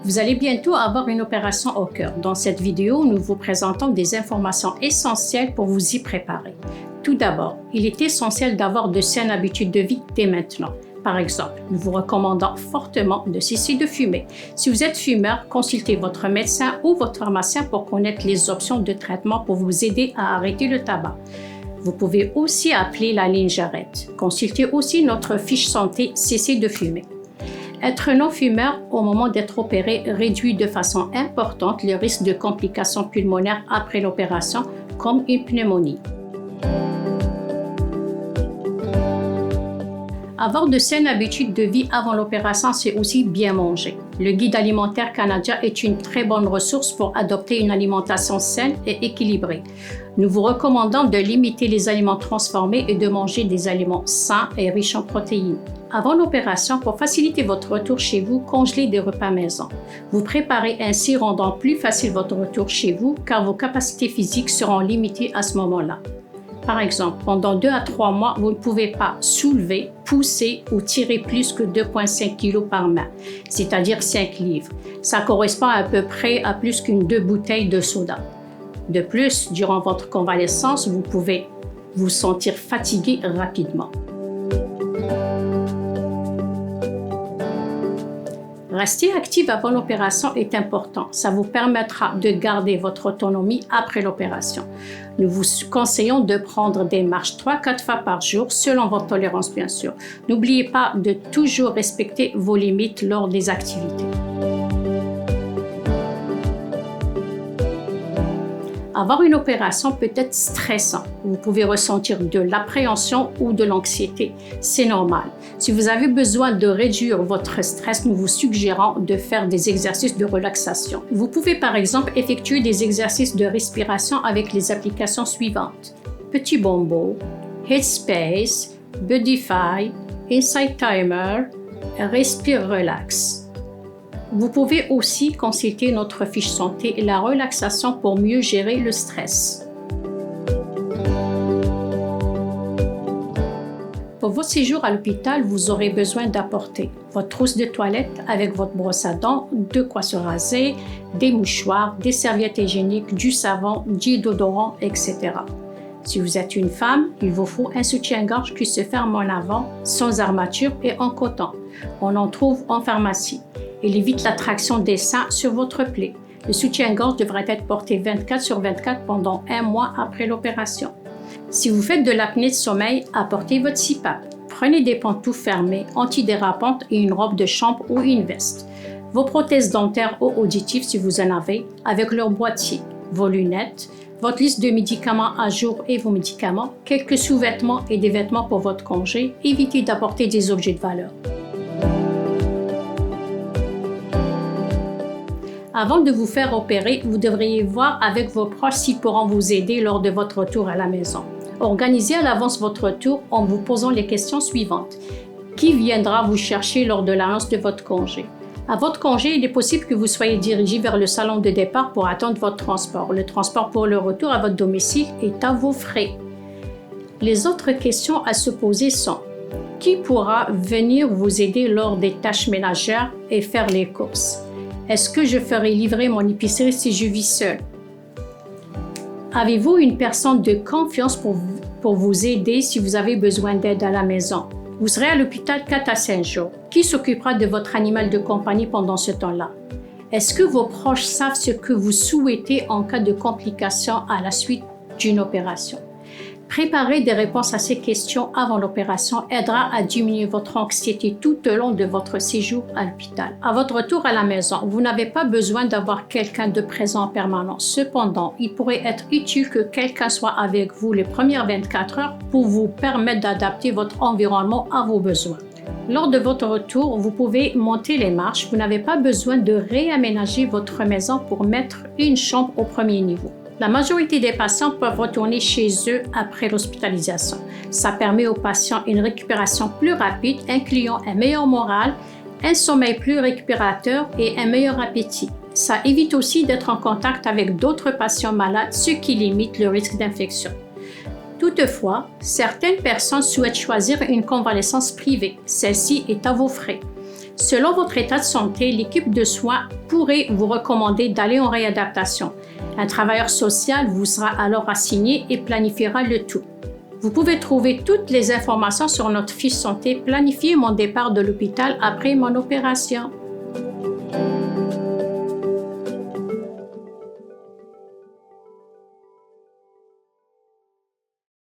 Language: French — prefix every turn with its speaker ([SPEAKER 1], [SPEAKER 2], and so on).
[SPEAKER 1] Vous allez bientôt avoir une opération au cœur. Dans cette vidéo, nous vous présentons des informations essentielles pour vous y préparer. Tout d'abord, il est essentiel d'avoir de saines habitudes de vie dès maintenant. Par exemple, nous vous recommandons fortement de cesser de fumer. Si vous êtes fumeur, consultez votre médecin ou votre pharmacien pour connaître les options de traitement pour vous aider à arrêter le tabac. Vous pouvez aussi appeler la ligne J'arrête. Consultez aussi notre fiche santé Cessez de fumer. Être non-fumeur au moment d'être opéré réduit de façon importante le risque de complications pulmonaires après l'opération, comme une pneumonie. Avoir de saines habitudes de vie avant l'opération, c'est aussi bien manger. Le Guide alimentaire canadien est une très bonne ressource pour adopter une alimentation saine et équilibrée. Nous vous recommandons de limiter les aliments transformés et de manger des aliments sains et riches en protéines. Avant l'opération, pour faciliter votre retour chez vous, congelez des repas maison. Vous préparez ainsi rendant plus facile votre retour chez vous car vos capacités physiques seront limitées à ce moment-là. Par exemple, pendant 2 à 3 mois, vous ne pouvez pas soulever, pousser ou tirer plus que 2,5 kg par main, c'est-à-dire 5 livres. Ça correspond à peu près à plus qu'une 2 bouteilles de soda. De plus, durant votre convalescence, vous pouvez vous sentir fatigué rapidement. Rester actif avant l'opération est important. Ça vous permettra de garder votre autonomie après l'opération. Nous vous conseillons de prendre des marches 3-4 fois par jour, selon votre tolérance bien sûr. N'oubliez pas de toujours respecter vos limites lors des activités. Avoir une opération peut être stressant. Vous pouvez ressentir de l'appréhension ou de l'anxiété. C'est normal. Si vous avez besoin de réduire votre stress, nous vous suggérons de faire des exercices de relaxation. Vous pouvez par exemple effectuer des exercices de respiration avec les applications suivantes: Petit Bombo, Headspace, Budify, Insight Timer, Respire Relax. Vous pouvez aussi consulter notre fiche santé et la relaxation pour mieux gérer le stress. Pour votre séjour à l'hôpital, vous aurez besoin d'apporter votre trousse de toilette avec votre brosse à dents, de quoi se raser, des mouchoirs, des serviettes hygiéniques, du savon, du déodorant, etc. Si vous êtes une femme, il vous faut un soutien-gorge qui se ferme en avant, sans armature et en coton. On en trouve en pharmacie. Il évite la traction des seins sur votre plaie. Le soutien-gorge devrait être porté 24/24 pendant 1 mois après l'opération. Si vous faites de l'apnée de sommeil, apportez votre CPAP. Prenez des pantoufles fermées, antidérapantes et une robe de chambre ou une veste. Vos prothèses dentaires ou auditives si vous en avez, avec leur boîtier, vos lunettes, votre liste de médicaments à jour et vos médicaments, quelques sous-vêtements et des vêtements pour votre congé. Évitez d'apporter des objets de valeur. Avant de vous faire opérer, vous devriez voir avec vos proches s'ils pourront vous aider lors de votre retour à la maison. Organisez à l'avance votre retour en vous posant les questions suivantes. Qui viendra vous chercher lors de l'annonce de votre congé? À votre congé, il est possible que vous soyez dirigé vers le salon de départ pour attendre votre transport. Le transport pour le retour à votre domicile est à vos frais. Les autres questions à se poser sont: qui pourra venir vous aider lors des tâches ménagères et faire les courses? Est-ce que je ferai livrer mon épicerie si je vis seule? Avez-vous une personne de confiance pour vous aider si vous avez besoin d'aide à la maison? Vous serez à l'hôpital 4 à 5 jours. Qui s'occupera de votre animal de compagnie pendant ce temps-là? Est-ce que vos proches savent ce que vous souhaitez en cas de complications à la suite d'une opération? Préparer des réponses à ces questions avant l'opération aidera à diminuer votre anxiété tout au long de votre séjour à l'hôpital. À votre retour à la maison, vous n'avez pas besoin d'avoir quelqu'un de présent en permanence. Cependant, il pourrait être utile que quelqu'un soit avec vous les premières 24 heures pour vous permettre d'adapter votre environnement à vos besoins. Lors de votre retour, vous pouvez monter les marches. Vous n'avez pas besoin de réaménager votre maison pour mettre une chambre au premier niveau. La majorité des patients peuvent retourner chez eux après l'hospitalisation. Ça permet aux patients une récupération plus rapide, incluant un meilleur moral, un sommeil plus récupérateur et un meilleur appétit. Ça évite aussi d'être en contact avec d'autres patients malades, ce qui limite le risque d'infection. Toutefois, certaines personnes souhaitent choisir une convalescence privée. Celle-ci est à vos frais. Selon votre état de santé, l'équipe de soins pourrait vous recommander d'aller en réadaptation. Un travailleur social vous sera alors assigné et planifiera le tout. Vous pouvez trouver toutes les informations sur notre fiche santé « Planifier mon départ de l'hôpital après mon opération ».